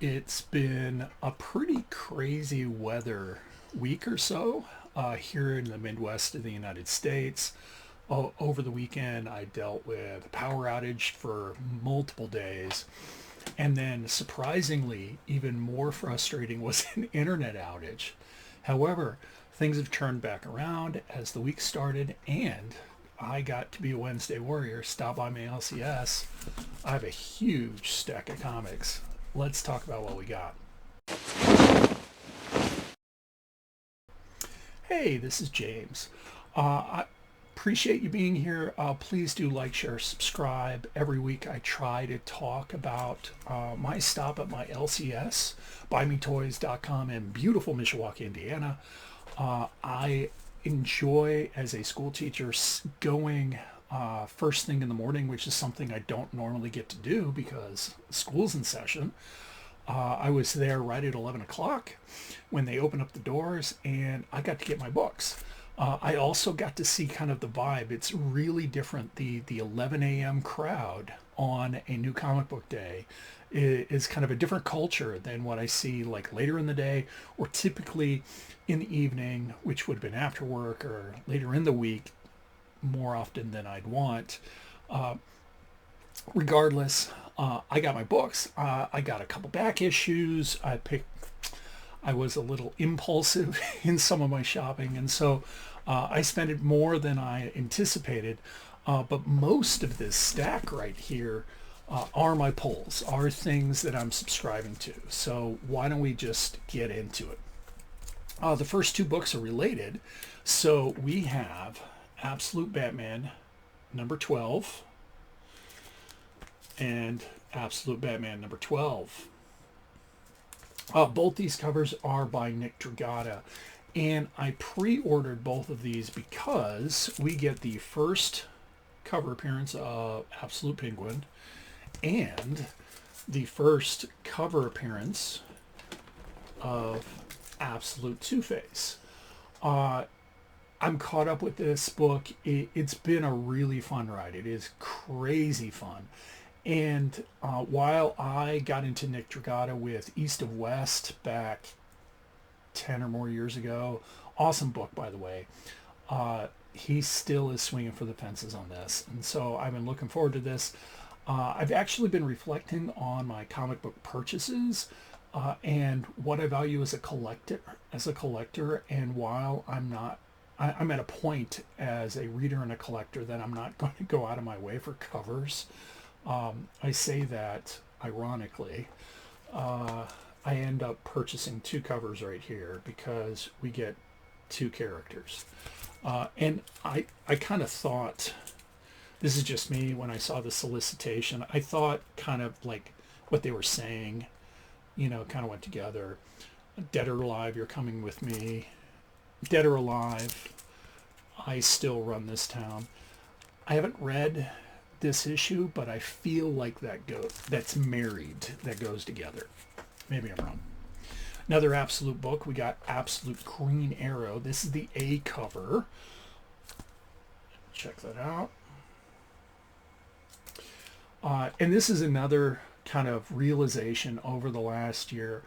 It's been a pretty crazy weather week or so here in the Midwest of the United States. Over the weekend, I dealt with a power outage for multiple days. And then, surprisingly, even more frustrating was an internet outage. However, things have turned back around as the week started, and I got to be a Wednesday warrior. Stop by my LCS. I have a huge stack of comics. Let's talk about what we got. Hey, this is James. I appreciate you being here. Please do like, share, subscribe. Every week I try to talk about my stop at my LCS, buymetoys.com in beautiful Mishawaka, Indiana. I enjoy, as a school teacher, going first thing in the morning, which is something I don't normally get to do because school's in session. I was there right at 11 o'clock when they opened up the doors, and I got to get my books. I also got to see kind of the vibe. It's really different. The 11 a.m. crowd on a new comic book day is kind of a different culture than what I see like later in the day or typically in the evening, which would have been after work or later in the week more often than I'd want. Regardless, I got my books. I got a couple back issues. I was a little impulsive in some of my shopping, and so I spent it more than I anticipated. But most of this stack right here are my pulls, are things that I'm subscribing to. So why don't we just get into it? The first two books are related. So we have Absolute Batman number 12 and Absolute Batman number 12. Both these covers are by Nick Dragotta, and I pre-ordered both of these because we get the first cover appearance of Absolute Penguin and the first cover appearance of Absolute Two-Face. I'm caught up with this book. It's been a really fun ride. It is crazy fun. And while I got into Nick Dragotta with East of West back 10 or more years ago, awesome book, by the way, he still is swinging for the fences on this. And so I've been looking forward to this. I've actually been reflecting on my comic book purchases and what I value as a collector. And while I'm at a point as a reader and a collector that I'm not going to go out of my way for covers. I say that ironically. I end up purchasing two covers right here because we get two characters. And I kind of thought, this is just me, when I saw the solicitation, I thought kind of like what they were saying, kind of went together. Dead or alive, you're coming with me. Dead or alive, I still run this town. I haven't read this issue, but I feel like that's married, that goes together. Maybe I'm wrong. Another Absolute book, we got Absolute Green Arrow. This is the A cover. Check that out. And this is another kind of realization over the last year.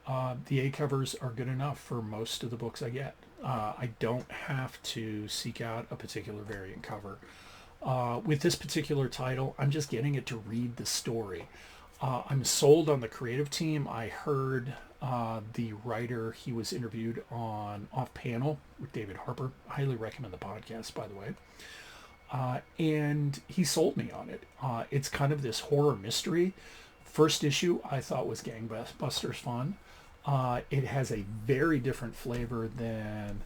The A covers are good enough for most of the books I get. I don't have to seek out a particular variant cover. With this particular title, I'm just getting it to read the story. I'm sold on the creative team. I heard the writer, he was interviewed on Off Panel with David Harper. I highly recommend the podcast, by the way. And he sold me on it. It's kind of this horror mystery. First issue I thought was gangbusters fun. It has a very different flavor than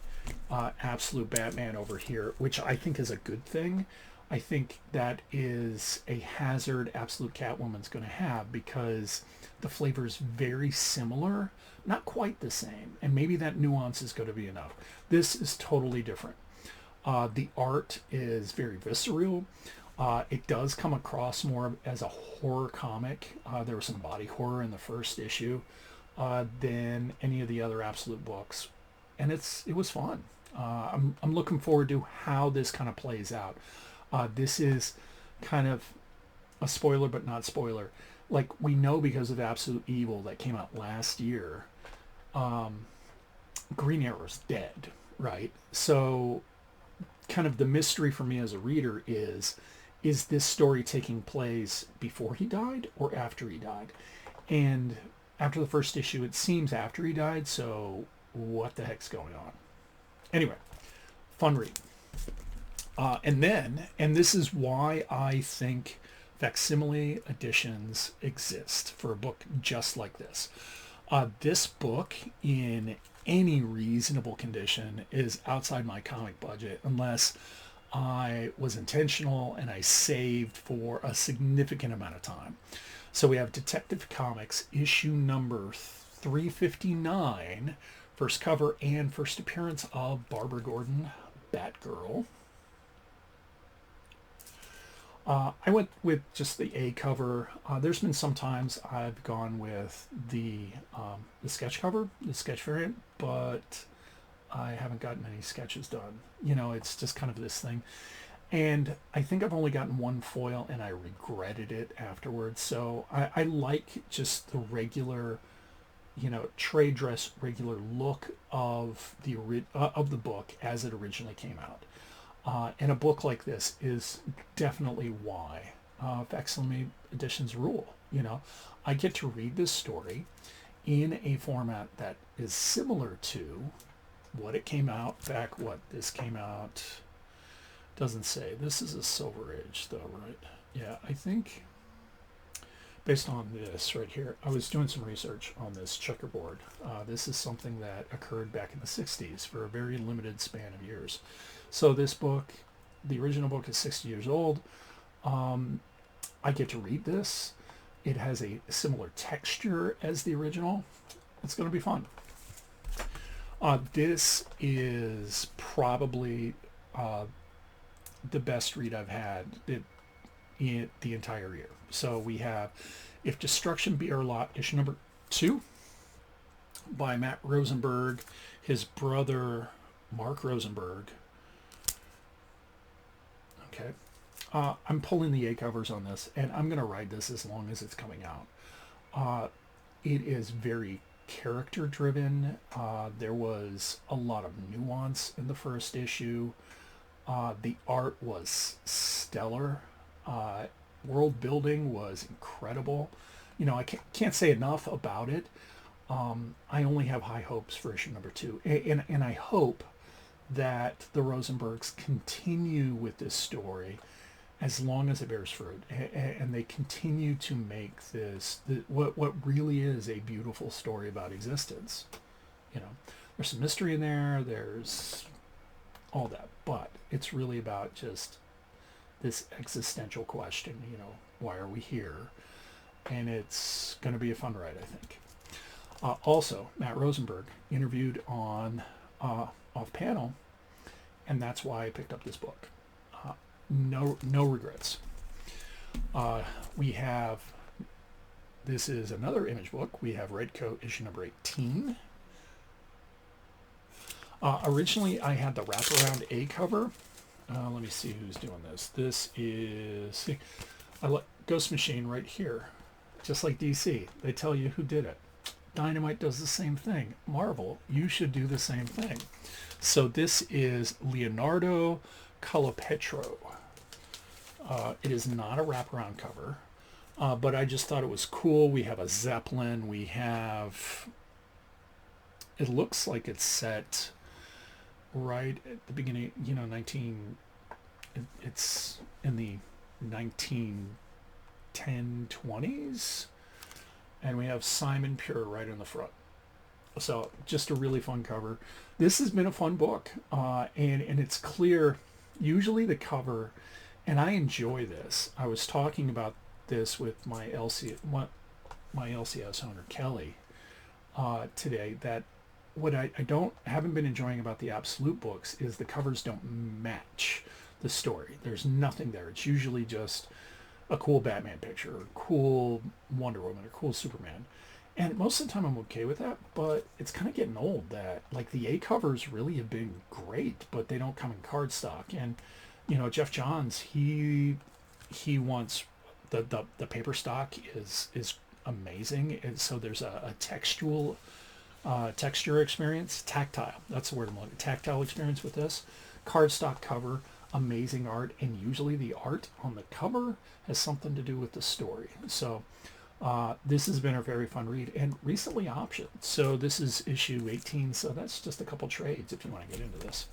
Absolute Batman over here, which I think is a good thing. I think that is a hazard Absolute Catwoman's going to have because the flavor is very similar, not quite the same, and maybe that nuance is going to be enough. This is totally different. The art is very visceral. It does come across more as a horror comic. There was some body horror in the first issue than any of the other Absolute books, and it was fun. I'm looking forward to how this kind of plays out. This is kind of a spoiler, but not spoiler. like we know because of Absolute Evil that came out last year, Green Arrow's dead, right? So kind of the mystery for me as a reader is this story taking place before he died or after he died? And after the first issue, it seems after he died, so what the heck's going on? Anyway, fun read. And this is why I think facsimile editions exist for a book just like this. This book, in any reasonable condition, is outside my comic budget unless I was intentional and I saved for a significant amount of time. So we have Detective Comics issue number 359, first cover and first appearance of Barbara Gordon, Batgirl. I went with just the A cover. There's been some times I've gone with the sketch cover, the sketch variant, but I haven't gotten any sketches done. You know, it's just kind of this thing. And I think I've only gotten one foil and I regretted it afterwards. So I like just the regular, you know, trade dress, regular look of the book as it originally came out. And a book like this is definitely why facsimile editions rule. You know, I get to read this story in a format that is similar to what it came out back. What this came out doesn't say. This is a Silver Age, though, right? Yeah, I think based on this right here, I was doing some research on this checkerboard. This is something that occurred back in the 60s for a very limited span of years. So this book, the original book, is 60 years old. I get to read this. It has a similar texture as the original. It's going to be fun. This is probably the best read I've had in the entire year. So we have If Destruction Be Our Lot, issue number 2 by Matt Rosenberg, his brother Mark Rosenberg. Okay. I'm pulling the A covers on this, and I'm going to ride this as long as it's coming out. It is very character driven. There was a lot of nuance in the first issue. The art was stellar. World building was incredible. You know, I can't say enough about it. I only have high hopes for issue number 2. And I hope that the Rosenbergs continue with this story as long as it bears fruit, and they continue to make this what really is a beautiful story about existence. You know, there's some mystery in there, there's all that, but it's really about just this existential question, you know, why are we here? And it's going to be a fun ride, I think. Also, Matt Rosenberg interviewed on Off Panel, and that's why I picked up this book. No regrets. We have, this is another Image book. We have Redcoat issue number 18. Originally, I had the wraparound A cover. Let me see who's doing this. This is Ghost Machine right here. Just like DC. They tell you who did it. Dynamite does the same thing. Marvel, you should do the same thing. So this is Leonardo Colapetro. It is not a wraparound cover, but I just thought it was cool. We have a Zeppelin. We have, it looks like it's set right at the beginning, you know, it's in the 1910, 20s. And we have Simon Pure right in the front. So just a really fun cover. This has been a fun book. And it's clear, usually the cover, and I enjoy this. I was talking about this with my LCS owner, Kelly, today, that what I haven't been enjoying about the Absolute books is the covers don't match the story. There's nothing there. It's usually just a cool Batman picture, or cool Wonder Woman, or cool Superman. And most of the time I'm okay with that, but it's kind of getting old that, like, the A covers really have been great, but they don't come in cardstock. And, you know, Jeff Johns, he wants the paper stock is amazing. And so there's a textual texture experience, tactile. That's the word I'm looking. Tactile experience with this cardstock cover, amazing art, and usually the art on the cover has something to do with the story. So this has been a very fun read and recently optioned. So this is issue 18. So that's just a couple trades if you want to get into this.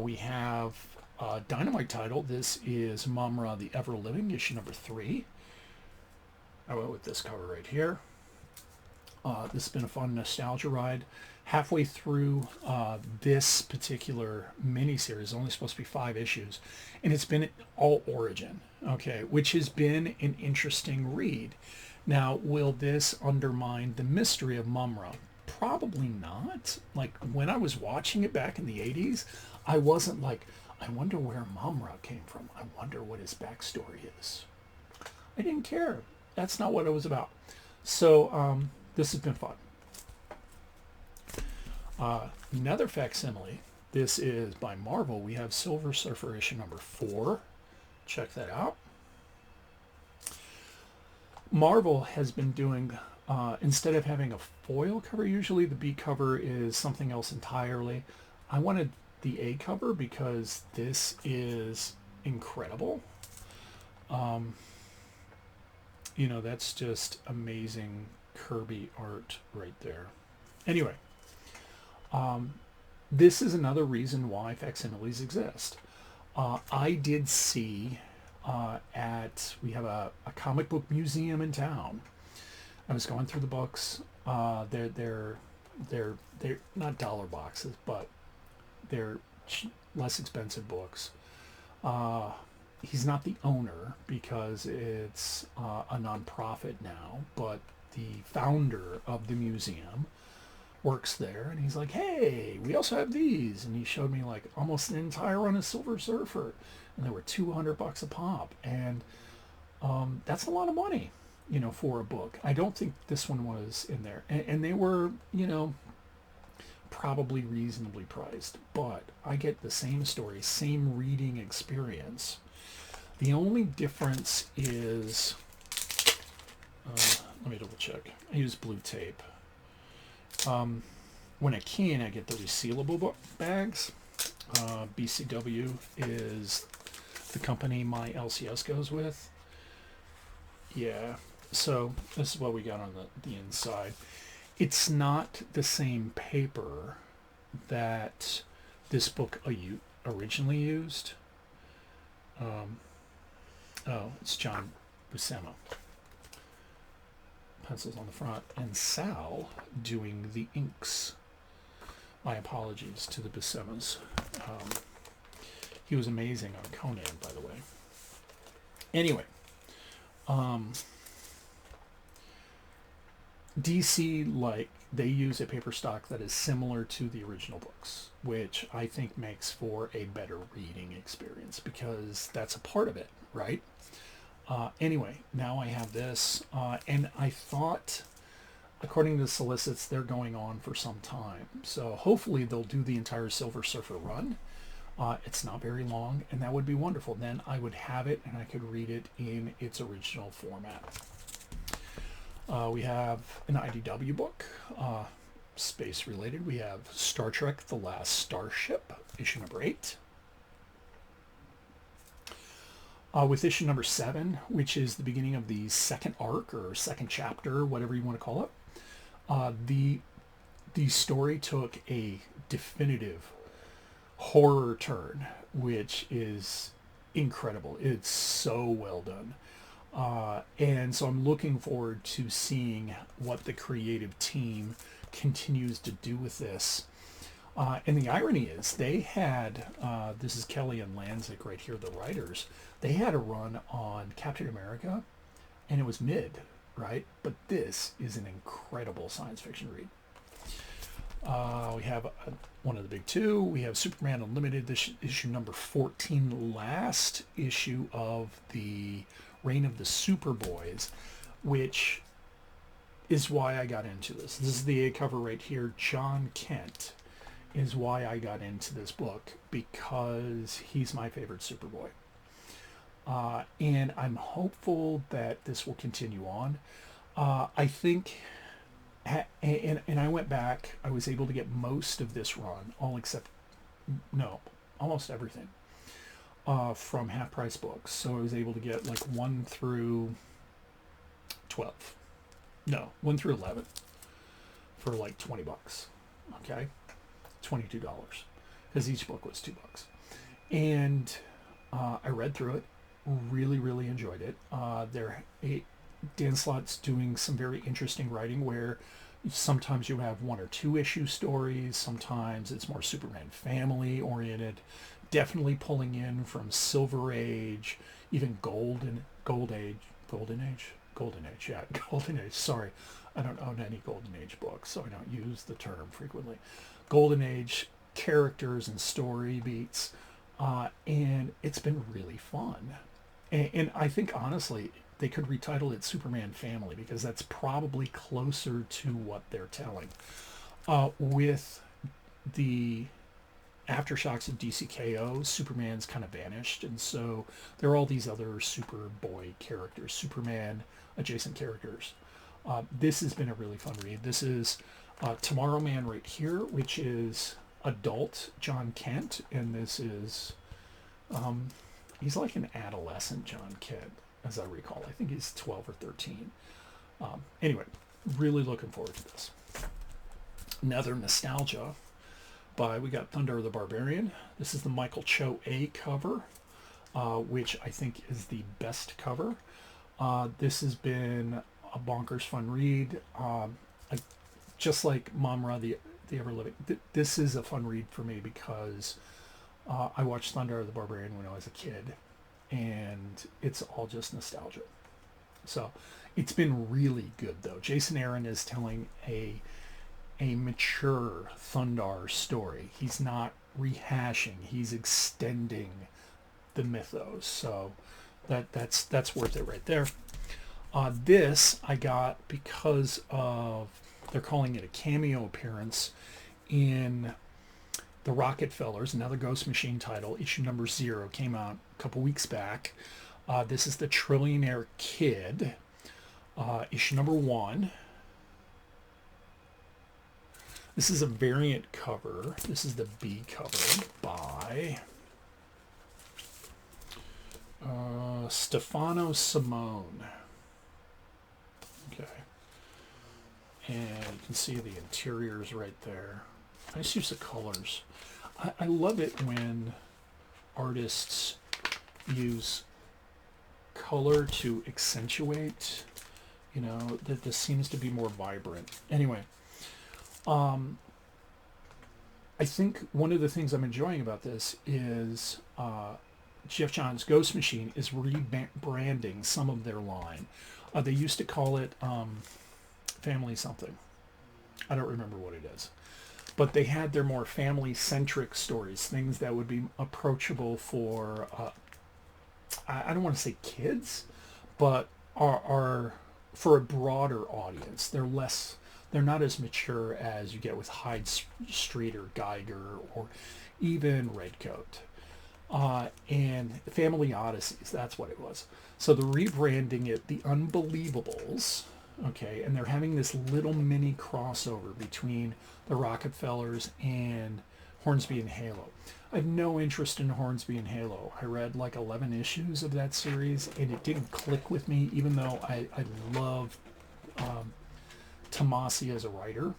We have a Dynamite title. This is Mumm-Ra the Ever-Living, issue number 3. I went with this cover right here. This has been a fun nostalgia ride. Halfway through this particular miniseries, only supposed to be 5 issues, and it's been all origin, okay, which has been an interesting read. Now, will this undermine the mystery of Mumm-Ra? Probably not. Like, when I was watching it back in the 80s, I wasn't like, I wonder where Mumm-Ra came from. I wonder what his backstory is. I didn't care. That's not what it was about. So, this has been fun. Another facsimile. This is by Marvel. We have Silver Surfer issue number 4. Check that out. Marvel has been doing, instead of having a foil cover, usually the B cover is something else entirely. I wanted the A cover because this is incredible. You know, that's just amazing Kirby art right there. Anyway, this is another reason why facsimiles exist. I did see we have a comic book museum in town. I was going through the books. They're not dollar boxes, but they're less expensive books. He's not the owner because it's a nonprofit now, but the founder of the museum works there, and he's like, hey, we also have these, and he showed me like almost an entire run of Silver Surfer, and they were $200 a pop, and that's a lot of money, you know, for a book. I don't think this one was in there, and they were, you know, probably reasonably priced, but I get the same story, same reading experience. The only difference is, let me double check. I use blue tape. When I can, I get the resealable bags. BCW is the company my LCS goes with. Yeah, so this is what we got on the inside. It's not the same paper that this book originally used. Oh, it's John Buscema. Pencils on the front, and Sal doing the inks. My apologies to the Buscemas. He was amazing on Conan, by the way. Anyway, DC, like, they use a paper stock that is similar to the original books, which I think makes for a better reading experience because that's a part of it, right? Anyway, now I have this, and I thought, according to the solicits, they're going on for some time. So hopefully they'll do the entire Silver Surfer run. It's not very long, and that would be wonderful. Then I would have it, and I could read it in its original format. We have an IDW book, space related. We have Star Trek: The Last Starship, issue number 8. With issue number 7, which is the beginning of the second arc or second chapter, whatever you want to call it, the story took a definitive horror turn, which is incredible. It's so well done. And so I'm looking forward to seeing what the creative team continues to do with this. And the irony is they had, this is Kelly and Lanzik right here, the writers, they had a run on Captain America, and it was mid, right? But this is an incredible science fiction read. We have one of the big two. We have Superman Unlimited, this issue number 14, last issue of the Reign of the Superboys, which is why I got into this. This is the cover right here. John Kent is why I got into this book, because he's my favorite Superboy. And I'm hopeful that this will continue on. I think, and I went back, I was able to get most of this run, all except, no, almost everything, from half price books. So I was able to get like 1 through 12. No, 1 through 11 for like 20 bucks. Okay. $22 because each book was $2. And I read through it, really, really enjoyed it. Dan Slott's doing some very interesting writing where sometimes you have 1 or 2 issue stories, sometimes it's more Superman family oriented, definitely pulling in from Silver Age, even Golden Age, yeah, Golden Age. Sorry, I don't own any Golden Age books, so I don't use the term frequently. Golden Age characters and story beats, and it's been really fun. And I think honestly, they could retitle it Superman Family because that's probably closer to what they're telling. With the aftershocks of DCKO, Superman's kind of vanished, and so there are all these other Superboy characters, Superman adjacent characters. This has been a really fun read. This is Tomorrow Man right here, which is adult John Kent, and this is he's like an adolescent John Kent, as I recall. I think he's 12 or 13. Anyway, really looking forward to this. Another nostalgia we got Thundarr the Barbarian. This is the Michael Cho A cover, which I think is the best cover. This has been a bonkers fun read. Just like Mumm-Ra the Ever-Living. This is a fun read for me because I watched Thundarr the Barbarian when I was a kid, and it's all just nostalgia. So it's been really good though. Jason Aaron is telling a mature Thundarr story. He's not rehashing. He's extending the mythos. So that's worth it right there. This I got because of they're calling it a cameo appearance in the Rockefellers, another Ghost Machine title. Issue number 0 came out a couple weeks back. This is the Trillionaire Kid, issue number 1. This is a variant cover. This is the B cover by Stefano Simone. Okay. And you can see the interiors right there. Nice use of colors. I love it when artists use color to accentuate, that this seems to be more vibrant. Anyway, I think one of the things I'm enjoying about this is Jeff Johns' Ghost Machine is rebranding some of their line. They used to call it Family something. I don't remember what it is. But they had their more family-centric stories, things that would be approachable for, I don't want to say kids, but are for a broader audience. They're not as mature as you get with Hyde Street or Geiger or even Redcoat. And Family Odysseys, that's what it was. So they're rebranding it The Unbelievables, okay, and they're having this little mini crossover between the Rockefellers and Hornsby and Halo. I have no interest in Hornsby and Halo. I read like 11 issues of that series, and it didn't click with me, even though I love Tomasi as a writer.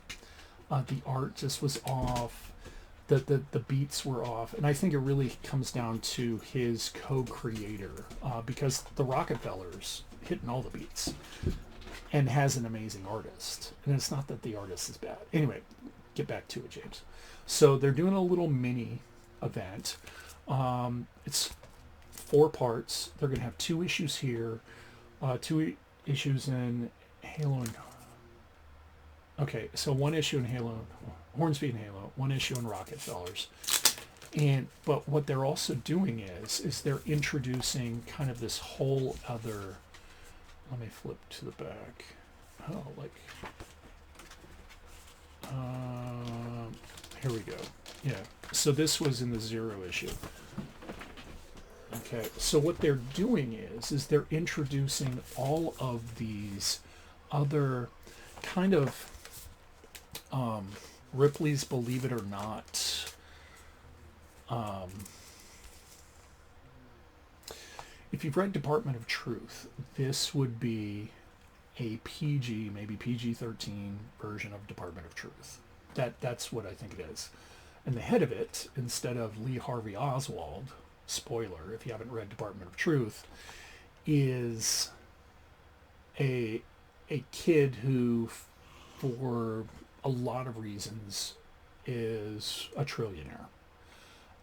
The art just was off. The beats were off, and I think it really comes down to his co-creator, because the Rockefellers hitting all the beats and has an amazing artist. And it's not that the artist is bad. Anyway, get back to it, James. So they're doing a little mini event. It's 4 parts. They're going to have 2 issues here, 2 issues in Halo and... Okay, so 1 issue in Halo, Hornsby and Halo, 1 issue in Rockefellers. But what they're also doing is they're introducing kind of this whole other... Let me flip to the back. Oh, here we go. Yeah. So this was in the 0 issue. Okay, so what they're doing is they're introducing all of these other kind of Ripley's Believe It or Not. If you've read Department of Truth, this would be a PG, maybe PG-13 version of Department of Truth. That's what I think it is. And the head of it, instead of Lee Harvey Oswald, spoiler if you haven't read Department of Truth, is a kid who, for a lot of reasons, is a trillionaire.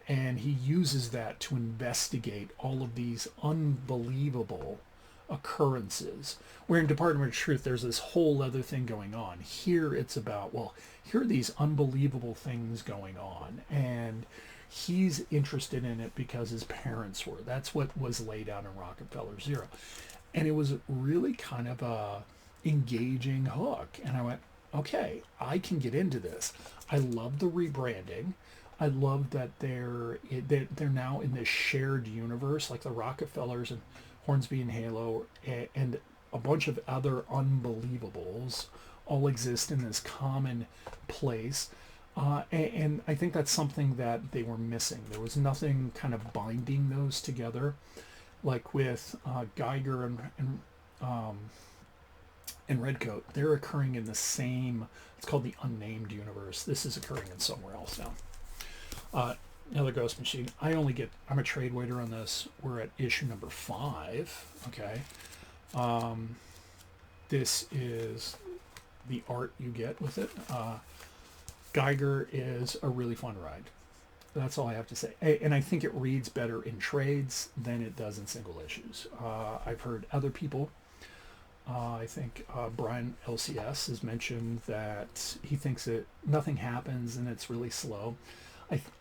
And he uses that to investigate all of these unbelievable occurrences. Where in Department of Truth, there's this whole other thing going on. Here it's about, well, here are these unbelievable things going on. And he's interested in it because his parents were. That's what was laid out in Rockefeller Zero. And it was really kind of a engaging hook. And I went, okay, I can get into this. I love the rebranding. I love that they're now in this shared universe, like the Rockefellers and Hornsby and Halo and a bunch of other unbelievables all exist in this common place. And I think that's something that they were missing. There was nothing kind of binding those together, like with Geiger and Redcoat. They're occurring in the same, it's called the Unnamed Universe. This is occurring in somewhere else now. Another Ghost Machine. I'm a trade waiter on this. We're at issue number 5. Okay. This is the art you get with it. Geiger is a really fun ride. That's all I have to say. And I think it reads better in trades than it does in single issues. I've heard other people, I think Brian LCS has mentioned that he thinks that nothing happens and it's really slow.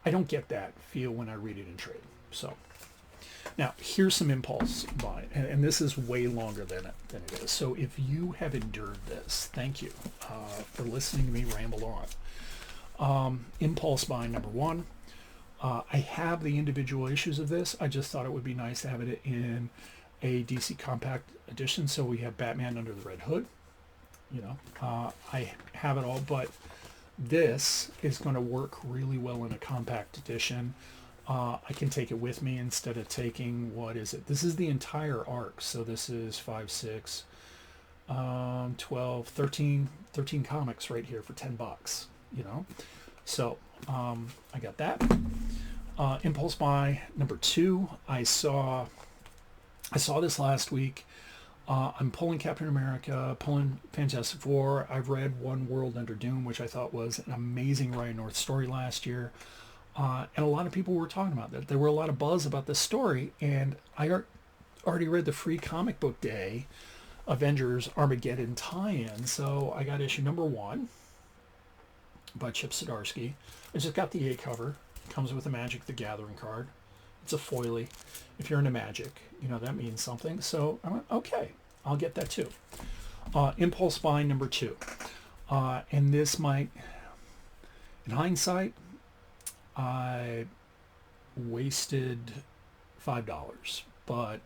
I don't get that feel when I read it in trade. So now here's some impulse buy, and this is way longer than it is. So if you have endured this, thank you for listening to me ramble on. Impulse buy number 1. I have the individual issues of this. I just thought it would be nice to have it in a DC compact edition. So we have Batman Under the Red Hood. I have it all, but this is going to work really well in a compact edition. I can take it with me instead of taking, what is it? This is the entire arc. So this is 5, 6, 12, 13 comics right here for $10, So I got that. Impulse buy number 2. I saw this last week. I'm pulling Captain America, pulling Fantastic Four. I've read One World Under Doom, which I thought was an amazing Ryan North story last year. And a lot of people were talking about that. There were a lot of buzz about this story, and I already read the free comic book day Avengers Armageddon tie-in, so I got issue number 1 by Chip Zdarsky. I just got the A cover. It comes with a Magic the Gathering card. It's a foily. If you're into Magic, that means something. So I went, okay, I'll get that too. Impulse buy number 2. And this might, in hindsight, I wasted $5, but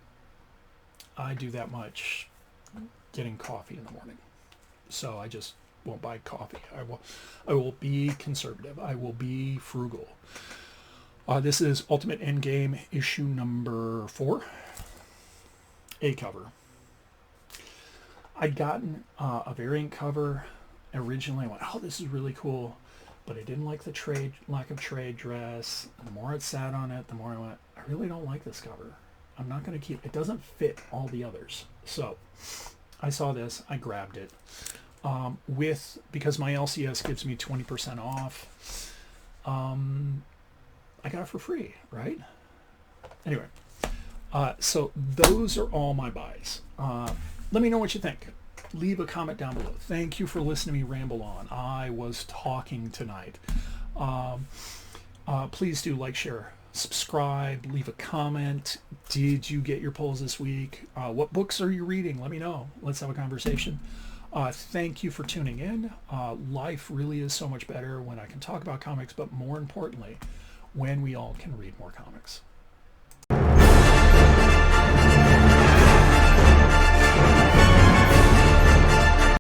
I do that much getting coffee in the morning. So I just won't buy coffee. I will be conservative. I will be frugal. This is Ultimate Endgame issue number 4. A cover. I'd gotten a variant cover originally. I went, oh, this is really cool. But I didn't like the lack of trade dress. The more it sat on it, the more I went, I really don't like this cover. I'm not going to keep it. Doesn't fit all the others. So I saw this. I grabbed it. Because my LCS gives me 20% off. I got it for free, right? Anyway, so those are all my buys. Let me know what you think. Leave a comment down below. Thank you for listening to me ramble on. I was talking tonight. Please do like, share, subscribe, leave a comment. Did you get your polls this week? What books are you reading? Let me know. Let's have a conversation. Thank you for tuning in. Life really is so much better when I can talk about comics, but more importantly, when we all can read more comics.